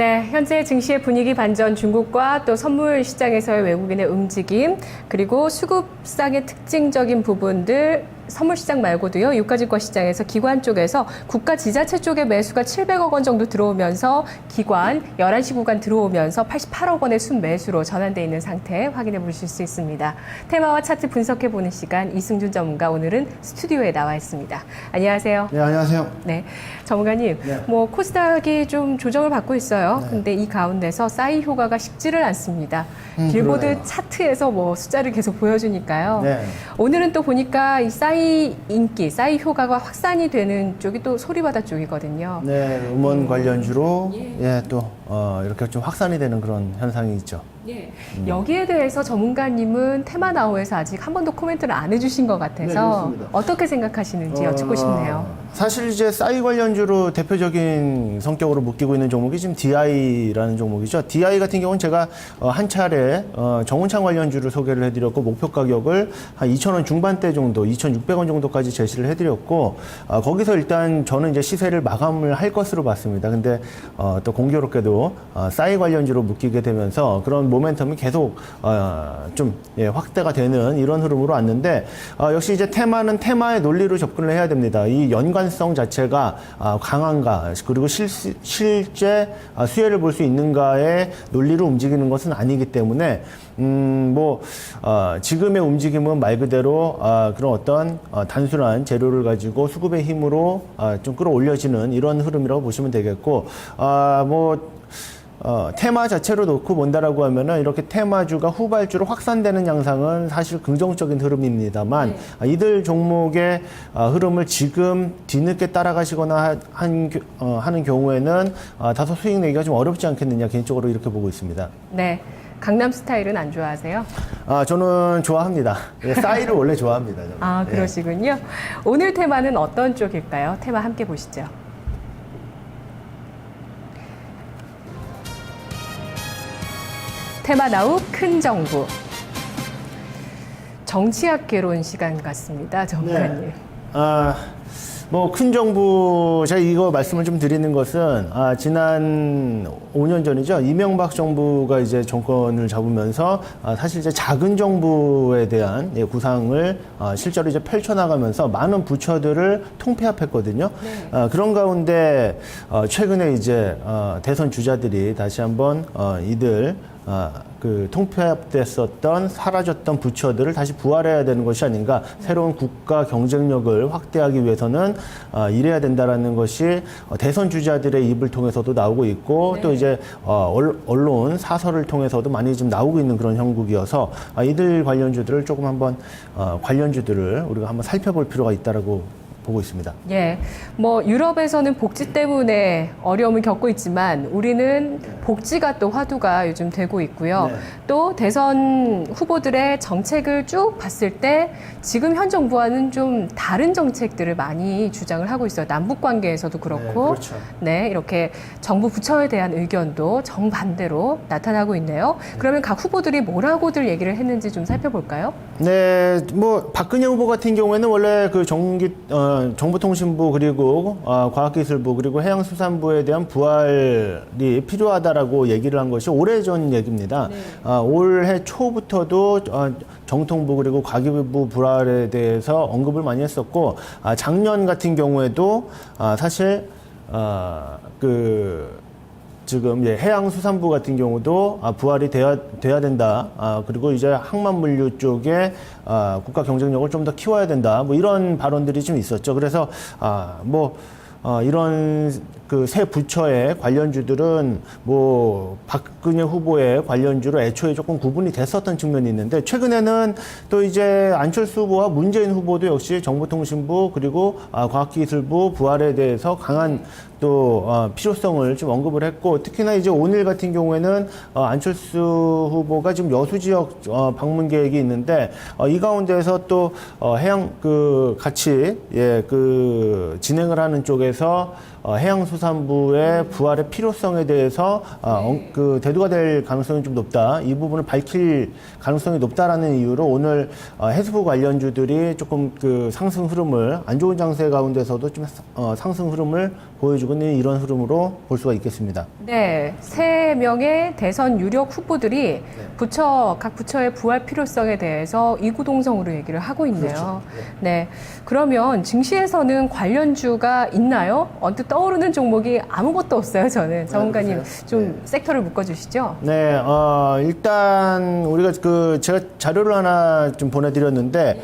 네, 현재 증시의 분위기 반전, 중국과 또 선물 시장에서의 외국인의 움직임, 그리고 수급상의 특징적인 부분들, 선물 시장 말고도요, 유가증권 시장에서 기관 쪽에서 국가 지자체 쪽에 매수가 700억 원 정도 들어오면서 기관 11시 구간 들어오면서 88억 원의 순매수로 전환돼 있는 상태 확인해 보실 수 있습니다. 테마와 차트 분석해 보는 시간, 이승준 전문가 오늘은 스튜디오에 나와 있습니다. 안녕하세요. 네, 안녕하세요. 네, 전문가님, 네. 코스닥이 좀 조정을 받고 있어요. 네. 근데 이 가운데서 싸이 효과가 식지를 않습니다. 빌보드 그러네요. 차트에서 숫자를 계속 보여주니까요. 네. 오늘은 또 보니까 이 싸이 인기, 싸이 효과가 확산이 되는 쪽이 또 소리바다 쪽이거든요. 네, 음원 관련주로 또 이렇게 좀 확산이 되는 그런 현상이 있죠. 예. 여기에 대해서 전문가님은 테마나우에서 아직 한 번도 코멘트를 안 해주신 것 같아서 네, 그렇습니다. 어떻게 생각하시는지 여쭙고 싶네요. 사실 이제 싸이 관련주로 대표적인 성격으로 묶이고 있는 종목이 지금 DI라는 종목이죠. DI 같은 경우는 제가 한 차례 정운창 관련주를 소개를 해드렸고 목표 가격을 한 2,000원 중반대 정도, 2,600원 정도까지 제시를 해드렸고 거기서 일단 저는 이제 시세를 마감을 할 것으로 봤습니다. 근데 또 공교롭게도 싸이 관련주로 묶이게 되면서 그런 모멘텀이 계속 좀 확대가 되는 이런 흐름으로 왔는데 역시 이제 테마는 테마의 논리로 접근을 해야 됩니다. 이 연관성 자체가 강한가 그리고 실제 수혜를 볼 수 있는가의 논리로 움직이는 것은 아니기 때문에 지금의 움직임은 말 그대로 그런 어떤 단순한 재료를 가지고 수급의 힘으로 좀 끌어올려지는 이런 흐름이라고 보시면 되겠고 테마 자체로 놓고 본다라고 하면은 이렇게 테마주가 후발주로 확산되는 양상은 사실 긍정적인 흐름입니다만 이들 종목의 흐름을 지금 뒤늦게 따라가시거나 하는 경우에는 다소 수익 내기가 좀 어렵지 않겠느냐 개인적으로 이렇게 보고 있습니다. 네. 강남 스타일은 안 좋아하세요? 저는 좋아합니다. 싸이를 원래 좋아합니다. 저는. 그러시군요. 오늘 테마는 어떤 쪽일까요? 테마 함께 보시죠. 테마나우 큰 정부. 정치학개론 시간 같습니다, 전문가님. 큰 정부, 제가 이거 말씀을 좀 드리는 것은, 지난 5년 전이죠. 이명박 정부가 이제 정권을 잡으면서, 사실 이제 작은 정부에 대한 구상을 실제로 이제 펼쳐나가면서 많은 부처들을 통폐합했거든요. 그런 가운데, 최근에 이제, 대선 주자들이 다시 한번, 이들, 통폐합됐었던 사라졌던 부처들을 다시 부활해야 되는 것이 아닌가. 새로운 국가 경쟁력을 확대하기 위해서는 이래야 된다라는 것이 대선 주자들의 입을 통해서도 나오고 있고 또 이제 언론 사설을 통해서도 많이 지금 나오고 있는 그런 형국이어서 이들 관련주들을 조금 한번 관련주들을 우리가 한번 살펴볼 필요가 있다라고 보고 있습니다. 예, 유럽에서는 복지 때문에 어려움을 겪고 있지만 우리는 복지가 또 화두가 요즘 되고 있고요. 또 대선 후보들의 정책을 쭉 봤을 때 지금 현 정부와는 좀 다른 정책들을 많이 주장을 하고 있어요. 남북 관계에서도 그렇고, 그렇죠. 네, 이렇게 정부 부처에 대한 의견도 정반대로 나타나고 있네요. 그러면 각 후보들이 뭐라고들 얘기를 했는지 좀 살펴볼까요? 네, 박근혜 후보 같은 경우에는 원래 그 정보통신부 그리고 과학기술부 그리고 해양수산부에 대한 부활이 필요하다라고 얘기를 한 것이 오래전 얘기입니다. 올해 초부터도 정통부 그리고 과기부 부활에 대해서 언급을 많이 했었고 작년 같은 경우에도 사실 지금 해양수산부 같은 경우도 부활이 돼야 된다. 그리고 이제 항만물류 쪽에 국가 경쟁력을 좀 더 키워야 된다. 이런 발언들이 좀 있었죠. 그래서 이런 그 새 부처의 관련주들은 박근혜 후보의 관련주로 애초에 조금 구분이 됐었던 측면이 있는데 최근에는 또 이제 안철수 후보와 문재인 후보도 역시 정보통신부 그리고 과학기술부 부활에 대해서 강한 또 필요성을 좀 언급을 했고 특히나 이제 오늘 같은 경우에는 안철수 후보가 지금 여수 지역 방문 계획이 있는데 이 가운데에서 또 해양 같이 진행을 하는 쪽에서 해양수산부의 부활의 필요성에 대해서 그 대두가 될 가능성이 좀 높다. 이 부분을 밝힐 가능성이 높다라는 이유로 오늘 해수부 관련주들이 조금 그 상승 흐름을 안 좋은 장세 가운데서도 좀 상승 흐름을 보여주고 있는 이런 흐름으로 볼 수가 있겠습니다. 네, 3명의 대선 유력 후보들이 각 부처의 부활 필요성에 대해서 이구동성으로 얘기를 하고 있네요. 그렇죠. 네, 그러면 증시에서는 관련주가 있나요? 언뜻 떠오르는 종목이 아무것도 없어요, 저는. 정은가님, 그러세요? 좀 섹터를 묶어주시죠. 네, 일단 우리가 제가 자료를 하나 좀 보내드렸는데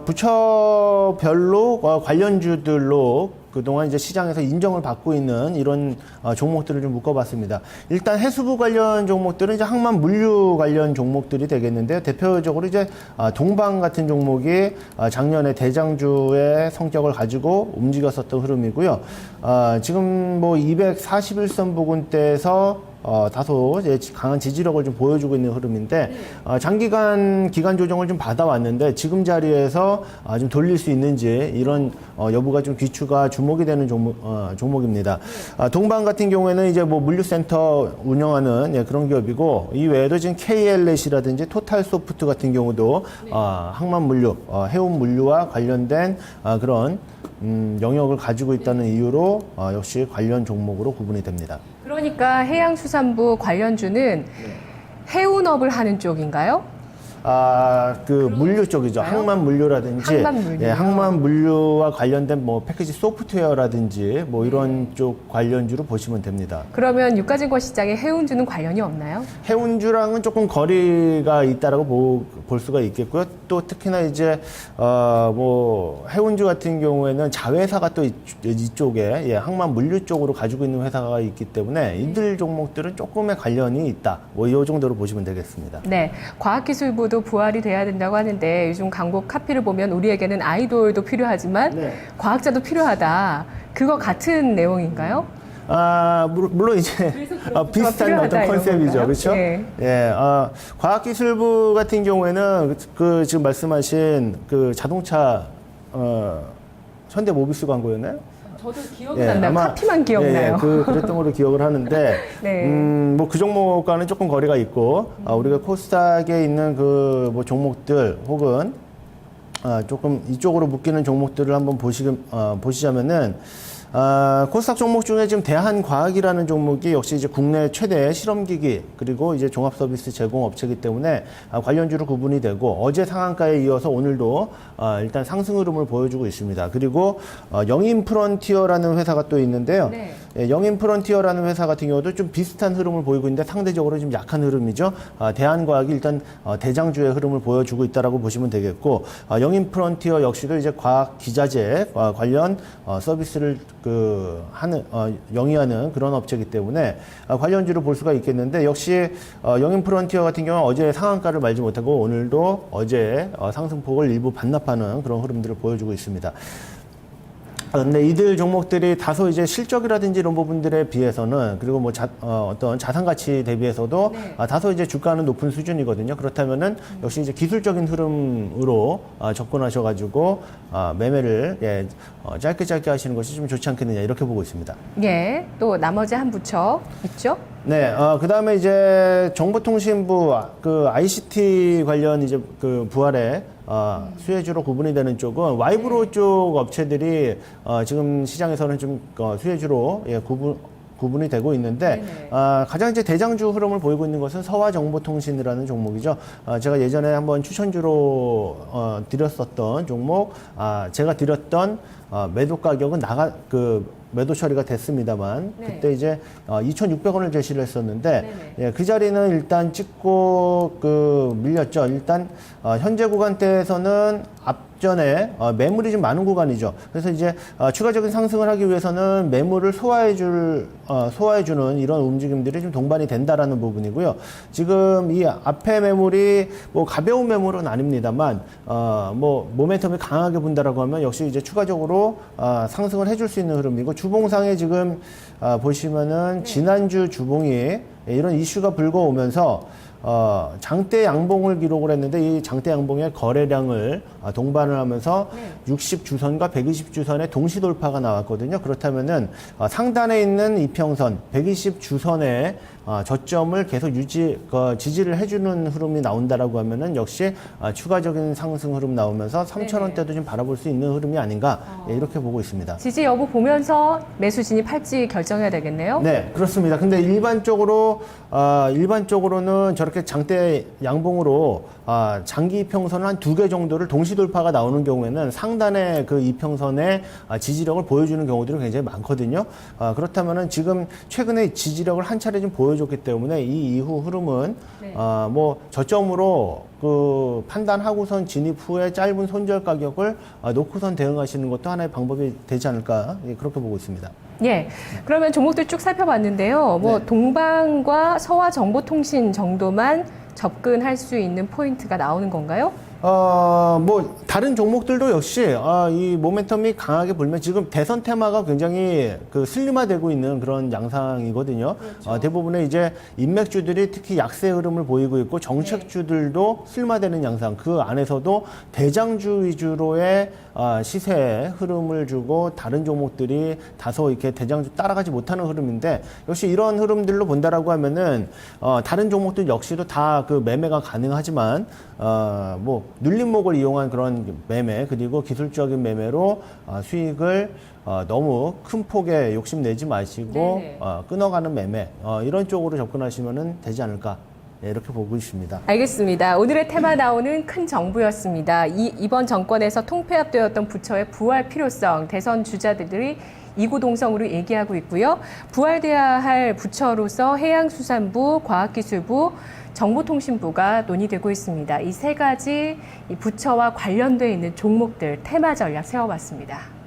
부처별로 관련주들로 그동안 이제 시장에서 인정을 받고 있는 이런 종목들을 좀 묶어봤습니다. 일단 해수부 관련 종목들은 이제 항만 물류 관련 종목들이 되겠는데요. 대표적으로 이제 동방 같은 종목이 작년에 대장주의 성격을 가지고 움직였었던 흐름이고요. 지금 뭐 241선 부근대에서 다소 이제 강한 지지력을 좀 보여주고 있는 흐름인데 장기간 기간 조정을 좀 받아왔는데 지금 자리에서 좀 돌릴 수 있는지 이런 여부가 좀 귀추가 주목이 되는 종목입니다. 동방 같은 경우에는 이제 뭐 물류센터 운영하는 그런 기업이고 이 외에도 지금 KLS라든지 토탈소프트 같은 경우도 항만 물류, 해운 물류와 관련된 그런 영역을 가지고 있다는 이유로 역시 관련 종목으로 구분이 됩니다. 그러니까 해양수산부 관련주는 해운업을 하는 쪽인가요? 그 물류 쪽이죠. 항만 물류라든지, 항만 물류. 항만 물류와 관련된 뭐 패키지 소프트웨어라든지 뭐 이런 쪽 관련주로 보시면 됩니다. 그러면 유가증권 시장에 해운주는 관련이 없나요? 해운주랑은 조금 거리가 있다라고 볼 수가 있겠고요. 또 특히나 이제 뭐 해운주 같은 경우에는 자회사가 또 이쪽에 항만 물류 쪽으로 가지고 있는 회사가 있기 때문에 이들 종목들은 조금의 관련이 있다. 뭐 이 정도로 보시면 되겠습니다. 네, 과학기술부도 부활이 돼야 된다고 하는데 요즘 광고 카피를 보면 우리에게는 아이돌도 필요하지만 네. 과학자도 필요하다. 그거 같은 내용인가요? 물론 이제 비슷한 필요하다, 어떤 이런 컨셉이죠, 건가요? 그렇죠? 네. 예, 과학기술부 같은 경우에는 그 지금 말씀하신 그 자동차 현대모비스 광고였나요? 저도 기억은 안 나요. 카피만 예, 기억나요. 그랬던 걸로 기억을 하는데, 네. 뭐 그 종목과는 조금 거리가 있고, 우리가 코스닥에 있는 그 뭐 종목들 혹은 조금 이쪽으로 묶이는 종목들을 한번 보시자면은. 코스닥 종목 중에 지금 대한과학이라는 종목이 역시 이제 국내 최대 실험기기 그리고 이제 종합서비스 제공 업체이기 때문에 관련주로 구분이 되고 어제 상한가에 이어서 오늘도 일단 상승 흐름을 보여주고 있습니다. 그리고 영인프론티어라는 회사가 또 있는데요. 네. 영인프론티어라는 회사 같은 경우도 좀 비슷한 흐름을 보이고 있는데 상대적으로 좀 약한 흐름이죠. 대한과학이 일단 대장주의 흐름을 보여주고 있다라고 보시면 되겠고 영인프론티어 역시도 이제 과학 기자재 관련 서비스를 영위하는 그런 업체이기 때문에 관련주로 볼 수가 있겠는데 역시 영인프론티어 같은 경우는 어제 상한가를 말지 못하고 오늘도 어제 상승폭을 일부 반납하는 그런 흐름들을 보여주고 있습니다. 근데 이들 종목들이 다소 이제 실적이라든지 이런 부분들에 비해서는 그리고 뭐 어떤 자산 가치 대비해서도 다소 이제 주가는 높은 수준이거든요. 그렇다면은 역시 이제 기술적인 흐름으로 접근하셔가지고 매매를 짧게 하시는 것이 좀 좋지 않겠느냐 이렇게 보고 있습니다. 예, 또 나머지 한 부처 있죠? 네, 그다음에 이제 정보통신부 그 ICT 관련 이제 그 부활에 수혜주로 구분이 되는 쪽은 와이브로 쪽 업체들이 지금 시장에서는 좀 수혜주로 구분이 되고 있는데 가장 이제 대장주 흐름을 보이고 있는 것은 서화정보통신이라는 종목이죠. 제가 예전에 한번 추천주로 드렸었던 종목, 제가 드렸던 매도 가격은 매도 처리가 됐습니다만 그때 이제 2,600원을 제시를 했었는데 그 자리는 일단 찍고 밀렸죠. 일단 현재 구간대에서는 앞전에 매물이 좀 많은 구간이죠. 그래서 이제 추가적인 상승을 하기 위해서는 매물을 소화해주는 이런 움직임들이 좀 동반이 된다라는 부분이고요. 지금 이 앞에 매물이 뭐 가벼운 매물은 아닙니다만 뭐 모멘텀이 강하게 분다라고 하면 역시 이제 추가적으로 상승을 해줄 수 있는 흐름이고 주봉상에 지금 보시면은 지난주 주봉이 이런 이슈가 불거오면서 장대 양봉을 기록을 했는데 이 장대 양봉의 거래량을 동반을 하면서 60주선과 120주선의 동시 돌파가 나왔거든요. 그렇다면은 상단에 있는 이평선 120주선의 저점을 계속 지지를 해주는 흐름이 나온다라고 하면은 역시 추가적인 상승 흐름 나오면서 3,000원대도 좀 바라볼 수 있는 흐름이 아닌가 이렇게 보고 있습니다. 지지 여부 보면서 매수 진입할지 결정해야 되겠네요. 네, 그렇습니다. 근데 일반적으로는 저렇게 장대 양봉으로 장기 이평선을 한 2개 정도를 동시 돌파가 나오는 경우에는 상단의 그 이평선의 지지력을 보여주는 경우들이 굉장히 많거든요. 그렇다면은 지금 최근에 지지력을 한 차례 좀 보여줬기 때문에 이 이후 흐름은 뭐 저점으로 그 판단하고선 진입 후에 짧은 손절 가격을 놓고선 대응하시는 것도 하나의 방법이 되지 않을까 그렇게 보고 있습니다. 예. 그러면 종목들 쭉 살펴봤는데요. 뭐 네. 동방과 서화 정보통신 정도만 접근할 수 있는 포인트가 나오는 건가요? 뭐 다른 종목들도 역시 이 모멘텀이 강하게 불면 지금 대선 테마가 굉장히 그 슬림화되고 있는 그런 양상이거든요. 그렇죠. 대부분의 이제 인맥주들이 특히 약세 흐름을 보이고 있고 정책주들도 슬림화되는 양상. 그 안에서도 대장주 위주로의 시세 흐름을 주고 다른 종목들이 다소 이렇게 대장주 따라가지 못하는 흐름인데 역시 이런 흐름들로 본다라고 하면은 다른 종목들 역시도 다 그 매매가 가능하지만 뭐 눌림목을 이용한 그런 매매 그리고 기술적인 매매로 수익을 너무 큰 폭에 욕심내지 마시고 끊어가는 매매 이런 쪽으로 접근하시면 되지 않을까 이렇게 보고 있습니다. 알겠습니다. 오늘의 테마 나오는 큰 정부였습니다. 이번 정권에서 통폐합되었던 부처의 부활 필요성, 대선 주자들이 이구동성으로 얘기하고 있고요. 부활돼야 할 부처로서 해양수산부, 과학기술부, 정보통신부가 논의되고 있습니다. 이 세 가지 이 부처와 관련돼 있는 종목들 테마 전략 세워봤습니다.